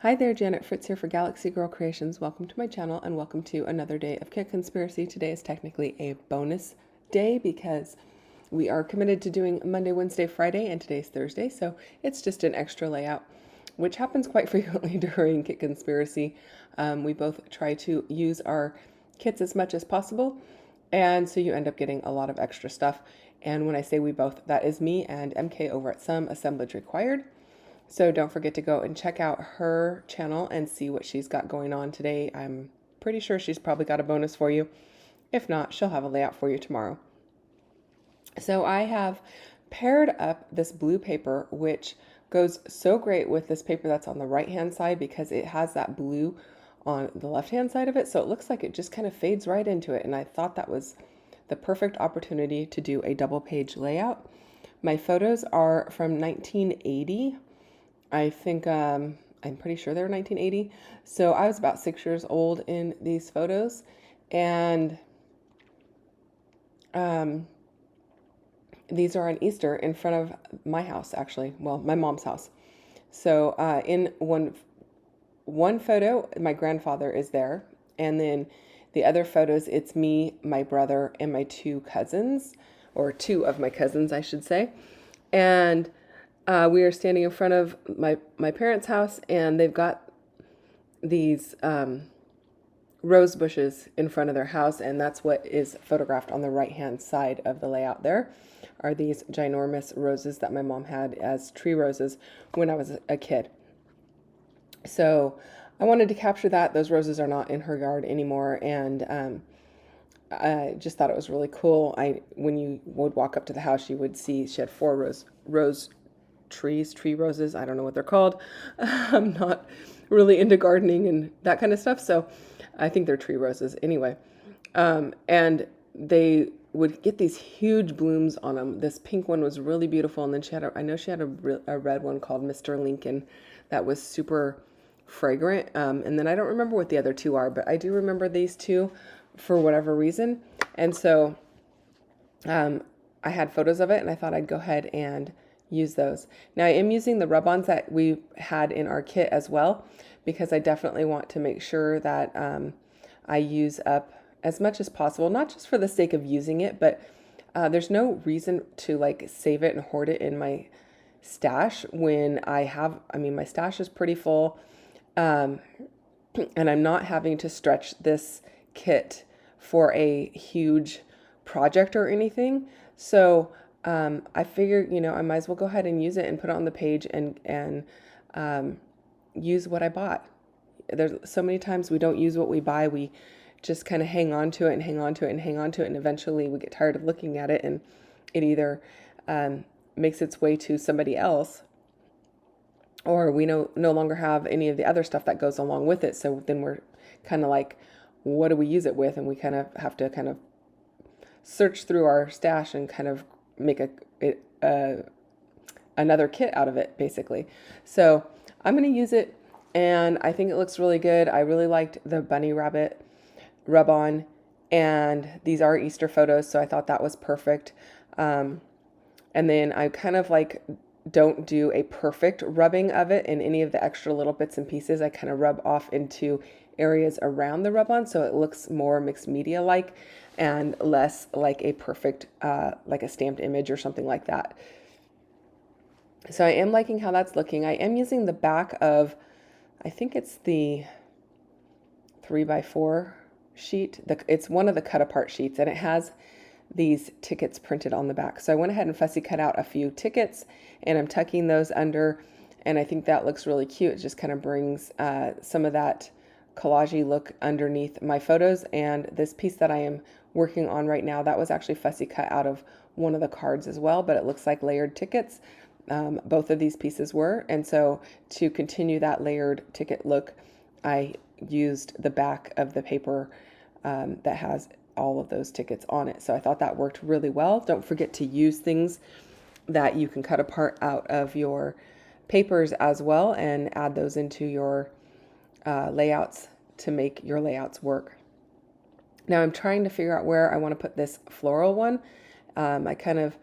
Hi there, Janet Fritz here for Galaxy Girl Creations. Welcome to my channel and welcome to another day of Kit Conspiracy. Today is technically a bonus day because we are committed to doing Monday, Wednesday, Friday, and today's Thursday, so it's just an extra layout, which happens quite frequently during Kit Conspiracy. We both try to use our kits as much as possible, and so you end up getting a lot of extra stuff. And when I say we both, that is me and MK over at Some Assemblage Required. So don't forget to go and check out her channel and see what she's got going on today. I'm pretty sure she's probably got a bonus for you. If not, she'll have a layout for you tomorrow. So I have paired up this blue paper, which goes so great with this paper that's on the right hand side because it has that blue on the left hand side of it. So it looks like it just kind of fades right into it. And I thought that was the perfect opportunity to do a double page layout. My photos are from 1980. I think I'm pretty sure they were 1980. So I was about 6 years old in these photos, and these are on Easter in front of my house, actually. Well, my mom's house. So in one photo, my grandfather is there, and then the other photos, it's me, my brother, and my two cousins, or two of my cousins, I should say, and we are standing in front of my parents' house, and they've got these rose bushes in front of their house, and that's what is photographed on the right-hand side of the layout. There are these ginormous roses that my mom had as tree roses when I was a kid. So I wanted to capture that. Those roses are not in her yard anymore, and I just thought it was really cool. When you would walk up to the house, you would see she had four rose tree roses. I don't know what they're called. I'm not really into gardening and that kind of stuff, so I think they're tree roses anyway. And they would get these huge blooms on them. This pink one was really beautiful, and then I know she had a red one called Mr. Lincoln that was super fragrant. And then I don't remember what the other two are, but I do remember these two for whatever reason. And so I had photos of it, and I thought I'd go ahead and use those. Now I am using the rub-ons that we had in our kit as well, because I definitely want to make sure that I use up as much as possible, not just for the sake of using it, but there's no reason to like save it and hoard it in my stash when my stash is pretty full, and I'm not having to stretch this kit for a huge project or anything. So I figured, I might as well go ahead and use it and put it on the page and use what I bought. There's so many times we don't use what we buy. We just kind of hang on to it and hang on to it and hang on to it. And eventually we get tired of looking at it, and it either makes its way to somebody else, or we no longer have any of the other stuff that goes along with it. So then we're kind of like, what do we use it with? And we kind of have to kind of search through our stash and kind of make another kit out of it, basically. So I'm going to use it, and I think it looks really good. I really liked the bunny rabbit rub-on, and these are Easter photos, so I thought that was perfect. And then I kind of like don't do a perfect rubbing of it in any of the extra little bits and pieces. I kind of rub off into areas around the rub-on so it looks more mixed media like and less like a perfect like a stamped image or something like that. So I am liking how that's looking. I am using the back of, I think it's the 3x4 sheet. It's one of the cut apart sheets, and it has these tickets printed on the back. So I went ahead and fussy cut out a few tickets, and I'm tucking those under, and I think that looks really cute. It just kind of brings some of that collagey look underneath my photos. And this piece that I am working on right now, that was actually fussy cut out of one of the cards as well, but it looks like layered tickets. Both of these pieces were, and so to continue that layered ticket look, I used the back of the paper that has all of those tickets on it. So I thought that worked really well. Don't forget to use things that you can cut apart out of your papers as well and add those into your layouts to make your layouts work. Now I'm trying to figure out where I want to put this floral one. I kind of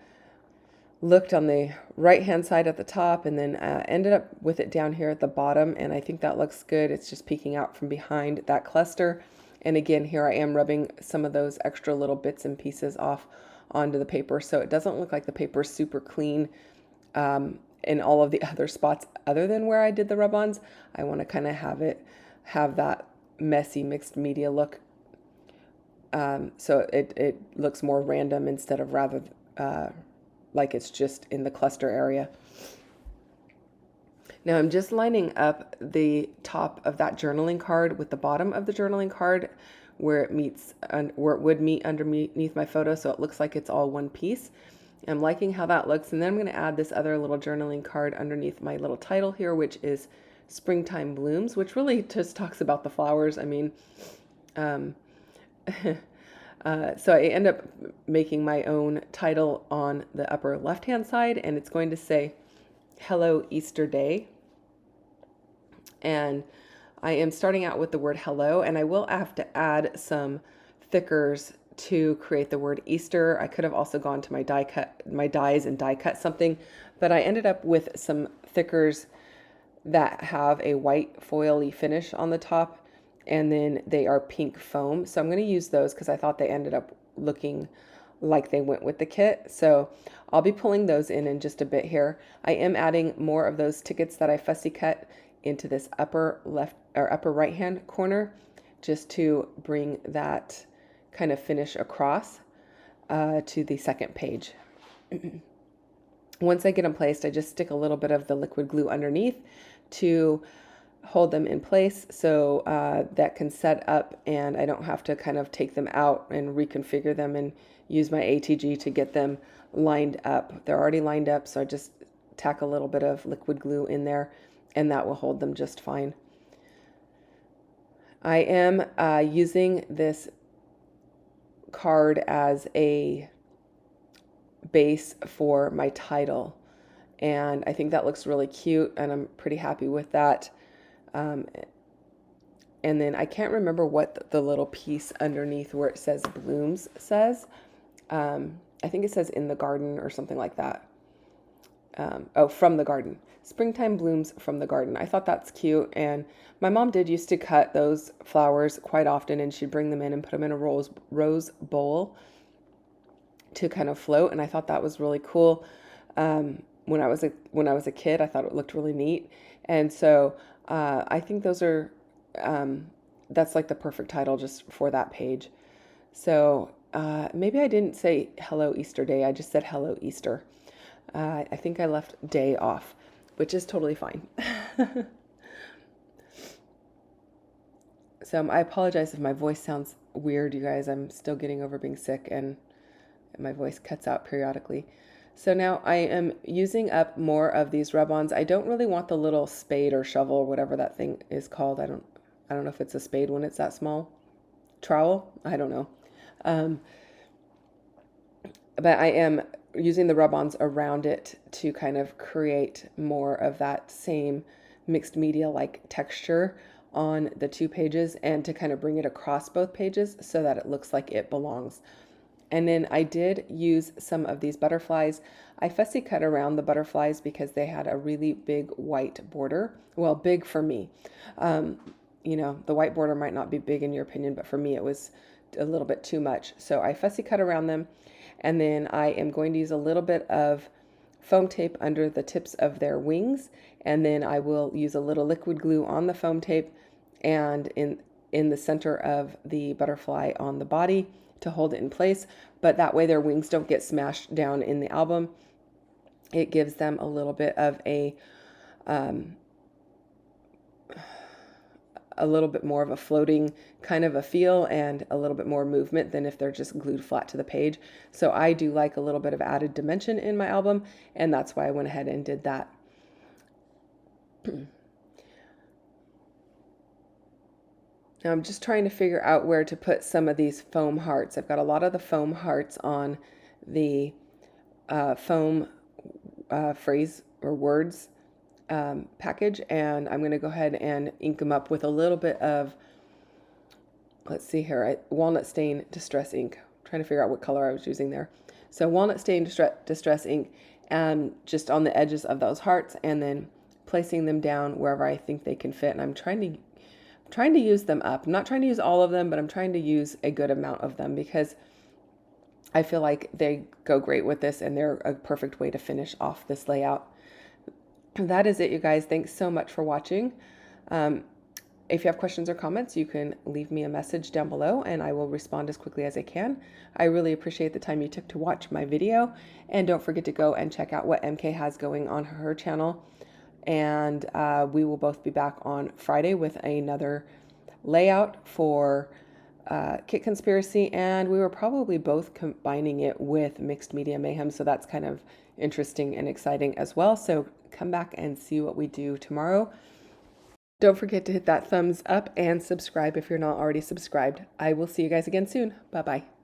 looked on the right hand side at the top, and then ended up with it down here at the bottom, and I think that looks good. It's just peeking out from behind that cluster. And again, here I am rubbing some of those extra little bits and pieces off onto the paper, so it doesn't look like the paper is super clean in all of the other spots other than where I did the rub-ons. I want to kind of have that messy mixed media look, so it looks more random instead of rather like it's just in the cluster area. Now I'm just lining up the top of that journaling card with the bottom of the journaling card where it meets, where it would meet underneath my photo, so it looks like it's all one piece. I'm liking how that looks, and then I'm going to add this other little journaling card underneath my little title here, which is Springtime Blooms, which really just talks about the flowers. I mean, so I end up making my own title on the upper left-hand side, and it's going to say, Hello Easter Day. And I am starting out with the word hello, and I will have to add some thickers to create the word Easter. I could have also gone to my dies and die cut something, but I ended up with some thickers that have a white foily finish on the top, and then they are pink foam. So I'm going to use those because I thought they ended up looking like they went with the kit. So I'll be pulling those in just a bit here. I am adding more of those tickets that I fussy cut into this upper left or upper right hand corner, just to bring that kind of finish across to the second page. Once I get them placed, I just stick a little bit of the liquid glue underneath to hold them in place, so that can set up and I don't have to kind of take them out and reconfigure them and use my ATG to get them lined up. They're already lined up, so I just tack a little bit of liquid glue in there and that will hold them just fine. I am using this card as a base for my title, and I think that looks really cute, and I'm pretty happy with that. And then I can't remember what the little piece underneath where it says blooms says. I think it says in the garden or something like that. Oh, from the garden. Springtime blooms from the garden. I thought that's cute, and my mom did used to cut those flowers quite often, and she'd bring them in and put them in a rose bowl to kind of float, and I thought that was really cool. When I was a kid, I thought it looked really neat, and so I think those are that's like the perfect title just for that page. So maybe I didn't say Hello Easter Day. I just said Hello Easter. I think I left day off, which is totally fine. So I apologize if my voice sounds weird, you guys. I'm still getting over being sick and my voice cuts out periodically. So now I am using up more of these rub-ons. I don't really want the little spade or shovel or whatever that thing is called. I don't know if it's a spade when it's that small. Trowel? I don't know. But I am using the rub-ons around it to kind of create more of that same mixed media like texture on the two pages, and to kind of bring it across both pages so that it looks like it belongs. And then I did use some of these butterflies. I fussy cut around the butterflies because they had a really big white border. Well, big for me. You know, the white border might not be big in your opinion, but for me it was a little bit too much. So I fussy cut around them, and then I am going to use a little bit of foam tape under the tips of their wings, and then I will use a little liquid glue on the foam tape and in the center of the butterfly on the body to hold it in place, but that way their wings don't get smashed down in the album. It gives them a little bit of a little bit more of a floating kind of a feel and a little bit more movement than if they're just glued flat to the page. So I do like a little bit of added dimension in my album, and that's why I went ahead and did that. Now I'm just trying to figure out where to put some of these foam hearts. I've got a lot of the foam hearts on the foam phrase or words package, and I'm going to go ahead and ink them up with a little bit of, let's see here, walnut stain distress ink. I'm trying to figure out what color I was using there. So walnut stain distress ink, just on the edges of those hearts, and then placing them down wherever I think they can fit. And I'm trying to use them up. I'm not trying to use all of them, but I'm trying to use a good amount of them because I feel like they go great with this and they're a perfect way to finish off this layout. That is it, you guys. Thanks so much for watching. If you have questions or comments, you can leave me a message down below and I will respond as quickly as I can. I really appreciate the time you took to watch my video, and don't forget to go and check out what MK has going on her channel. And we will both be back on Friday with another layout for Kit Conspiracy, and we were probably both combining it with Mixed Media Mayhem, so that's kind of interesting and exciting as well. So come back and see what we do tomorrow. Don't forget to hit that thumbs up and subscribe if you're not already subscribed. I will see you guys again soon. Bye-bye.